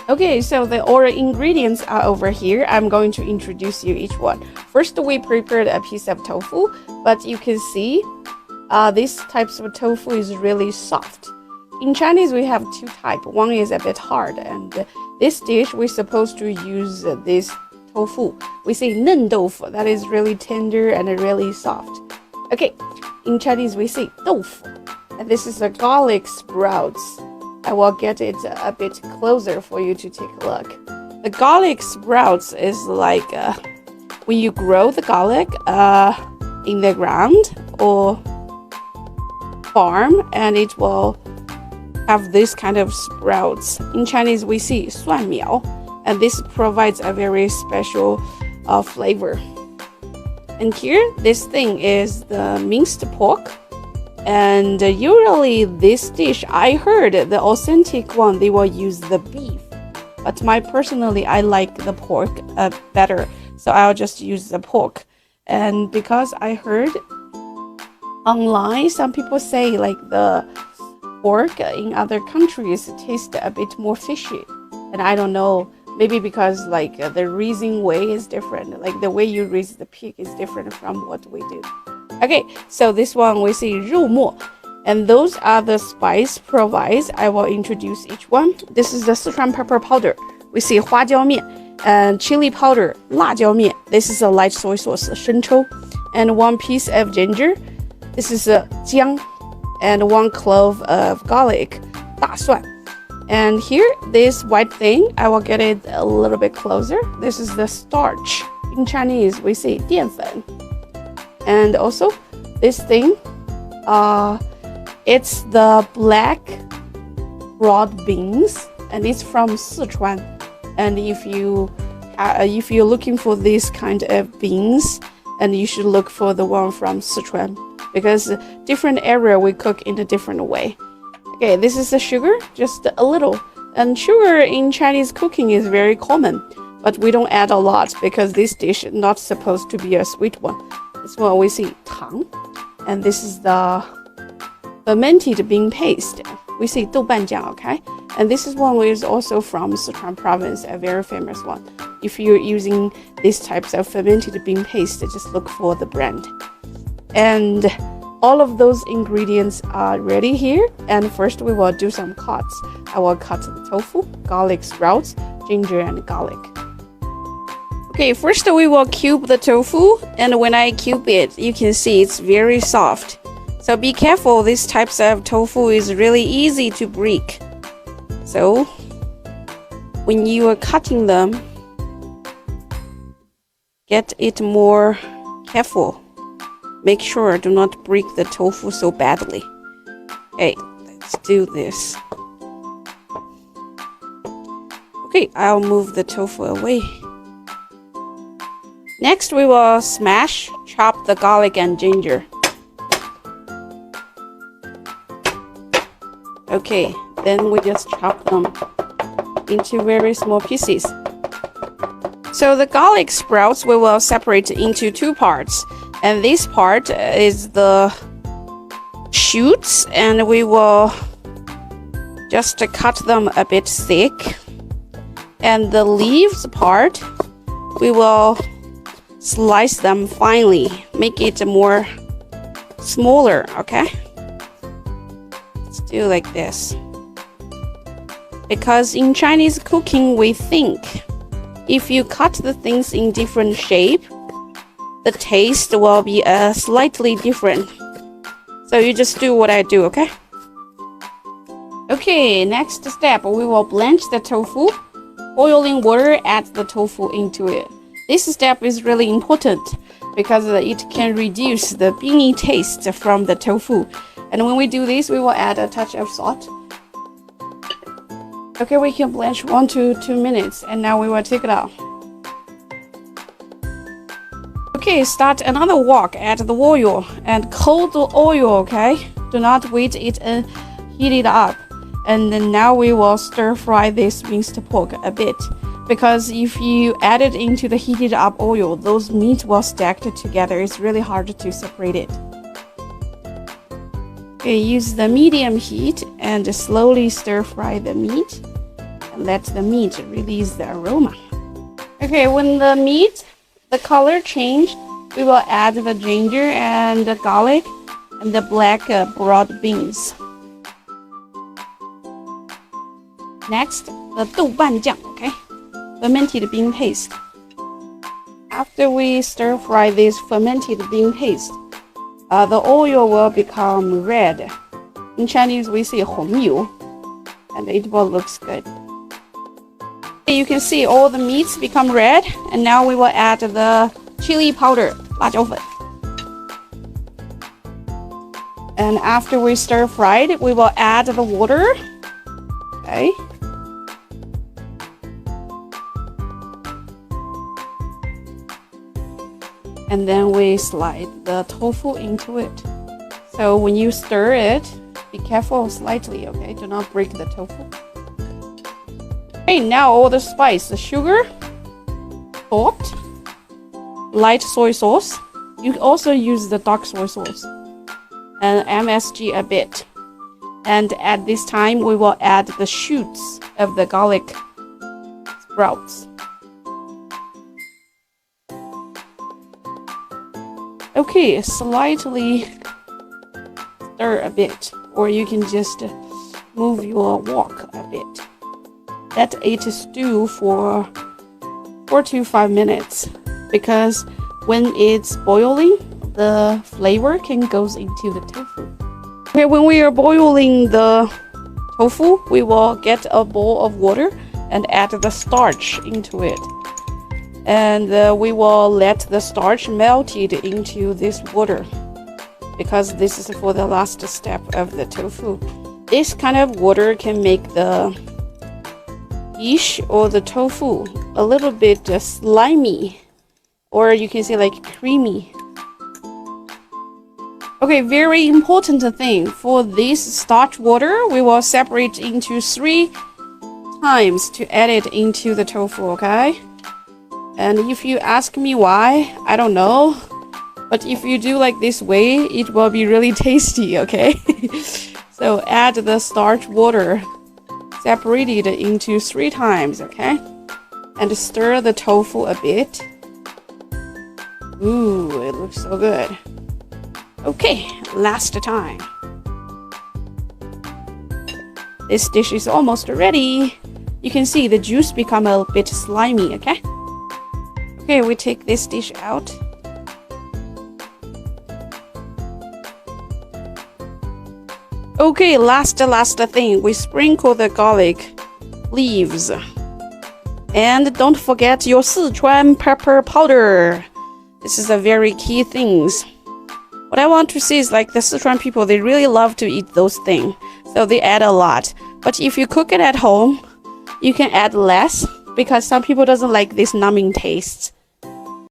Okay, so the all ingredients are over here. I'm going to introduce you each one. First, we prepared a piece of tofu, but you can see these types of tofu is really soft. In Chinese, we have two types. One is a bit hard, and this dish we're supposed to use this tofu. We say 嫩豆腐, that is really tender and really soft. Okay, in Chinese we say 豆腐, and this is a garlic sprouts. I will get it a bit closer for you to take a look. The garlic sprouts is like when you grow the garlic in the ground or farm, and it will have this kind of sprouts. In Chinese, we see 蒜苗, and this provides a very special flavor. And here, this thing is the minced pork. And usually this dish, I heard the authentic one, they will use the beef. But personally, I like the pork better. So I'll just use the pork. And because I heard online, some people say like the pork in other countries taste a bit more fishy. And I don't know, maybe because like the raising way is different. Like the way you raise the pig is different from what we do. Okay, so this one we see 肉末, and those are the spice provides. I will introduce each one. This is the Sichuan pepper powder. We see 花椒面 and chili powder, 辣椒面. This is a light soy sauce, 生抽, and 1 piece of ginger. This is a 姜, and 1 clove of garlic, 大蒜. And here, this white thing, I will get it a little bit closer. This is the starch. In Chinese, we say 淀粉. And also, this thing, it's the black broad beans, and it's from Sichuan. And if you're looking for this kind of beans, and you should look for the one from Sichuan, because different area we cook in a different way. Okay, this is the sugar, just a little. And sugar in Chinese cooking is very common, but we don't add a lot because this dish is not supposed to be a sweet one. This one we see 糖, and this is the fermented bean paste. We see 豆瓣酱, okay? And this is one is also from Sichuan province, a very famous one. If you're using these types of fermented bean paste, just look for the brand. And all of those ingredients are ready here. And first we will do some cuts. I will cut the tofu, garlic sprouts, ginger, and garlic. Okay, first we will cube the tofu, and when I cube it, you can see it's very soft. So be careful, these types of tofu is really easy to break. So when you are cutting them, get it more careful. Make sure do not break the tofu so badly. Okay, let's do this. Okay, I'll move the tofu away. Next, we will chop the garlic and ginger. Okay, then we just chop them into very small pieces. So the garlic sprouts we will separate into 2 parts. And this part is the shoots, and we will just cut them a bit thick. And the leaves part, we will slice them finely, make it more smaller, okay? Let's do like this. Because in Chinese cooking, we think if you cut the things in different shape, the taste will be slightly different. So you just do what I do, okay? Okay, next step, we will blanch the tofu. Boiling water, add the tofu into it. This step is really important because it can reduce the beany taste from the tofu. And when we do this, we will add a touch of salt. Okay, we can blanch 1 to 2 minutes, and now we will take it out. Okay, start another wok, add the oil, and cold the oil, okay? Do not wait it and heat it up. And then now we will stir fry this minced pork a bit. Because if you add it into the heated up oil, those meat will stack together. It's really hard to separate it. Okay, use the medium heat and slowly stir fry the meat. and let the meat release the aroma. Okay, when the color changed, we will add the ginger and the garlic and the black broad beans. Next, the 豆瓣酱, okay? Fermented bean paste. After we stir fry this fermented bean paste, the oil will become red. In Chinese, we say 红油, and it will look good. You can see all the meats become red, and now we will add the chili powder, 辣椒粉. And after we stir fried, we will add the water. Okay. And then we slide the tofu into it. So when you stir it, be careful slightly, okay? Do not break the tofu. Okay, now all the spice, the sugar, salt, light soy sauce. You also use the dark soy sauce, and MSG a bit. And at this time, we will add the shoots of the garlic sprouts. Okay, slightly stir a bit, or you can just move your wok a bit. Let it stew for 4 to 5 minutes, because when it's boiling, the flavor can goes into the tofu. Okay, when we are boiling the tofu, we will get a bowl of water and add the starch into it. And we will let the starch melt it into this water, because this is for the last step of the tofu. This kind of water can make the dish or the tofu a little bit slimy, or you can say like creamy. Okay, very important thing for this starch water, we will separate into 3 times to add it into the tofu, okay? And if you ask me why, I don't know. But if you do like this way, it will be really tasty, okay? So add the starch water, separate it into 3 times, okay? And stir the tofu a bit. Ooh, it looks so good. Okay, last time. This dish is almost ready. You can see the juice become a bit slimy, okay? Okay, we take this dish out. Okay, last thing, we sprinkle the garlic leaves. And don't forget your Sichuan pepper powder. This is a very key things. What I want to say is like the Sichuan people, they really love to eat those things. So they add a lot. But if you cook it at home, you can add less, because some people doesn't like this numbing taste.